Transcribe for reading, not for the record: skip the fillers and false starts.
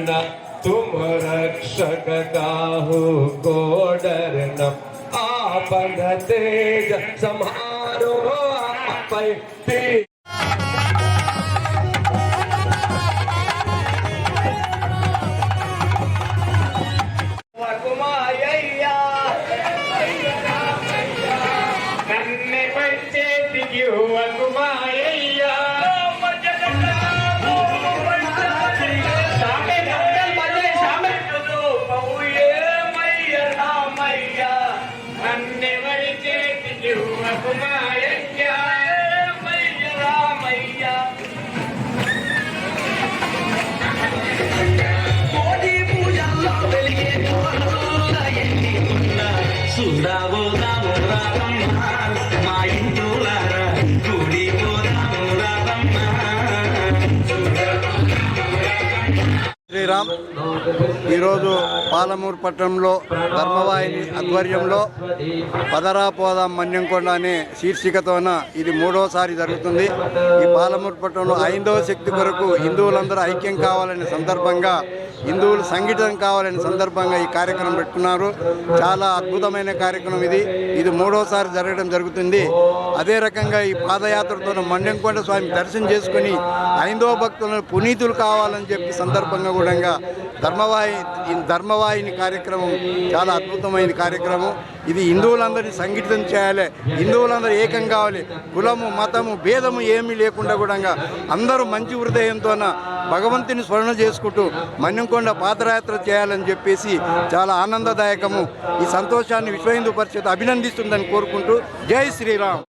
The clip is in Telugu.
डरना तुम रक्षक काहू को डरना आपन तेज समारो आपै శ్రీరామ్ ఈరోజు పాలమూరు పట్టణంలో ధర్మవాహిని ఆధ్వర్యంలో పదరా పోదాం మన్యంకొండ అనే శీర్షికతోన ఇది మూడోసారి జరుగుతుంది. ఈ పాలమూరు పట్టణంలో 5వ శక్తి కొరకు హిందువులందరూ ఐక్యం కావాలనే సందర్భంగా, హిందువులు సంఘటితం కావాలనే సందర్భంగా ఈ కార్యక్రమం పెట్టుకున్నారు. చాలా అద్భుతమైన కార్యక్రమం ఇది మూడోసారి జరగడం జరుగుతుంది. అదే రకంగా ఈ పాదయాత్రతో మన్యంకొండ స్వామి దర్శనం చేసుకుని 5వ భక్తులను పునీతులు కావాలని చెప్పి సందర్భంగా కూడా ధర్మవాహిని కార్యక్రమం చాలా అద్భుతమైన కార్యక్రమం. ఇది హిందువులందరినీ సంఘటితం చేయాలి, హిందువులందరూ ఏకం కావాలి, కులము మతము భేదము ఏమీ లేకుండా కూడా అందరూ మంచి హృదయంతో భగవంతుని స్మరణ చేసుకుంటూ మన్యంకొండ పాదయాత్ర చేయాలని చెప్పేసి చాలా ఆనందదాయకము. ఈ సంతోషాన్ని విశ్వ హిందూ పరిషత్ అభినందిస్తుందని కోరుకుంటూ జై శ్రీరామ్.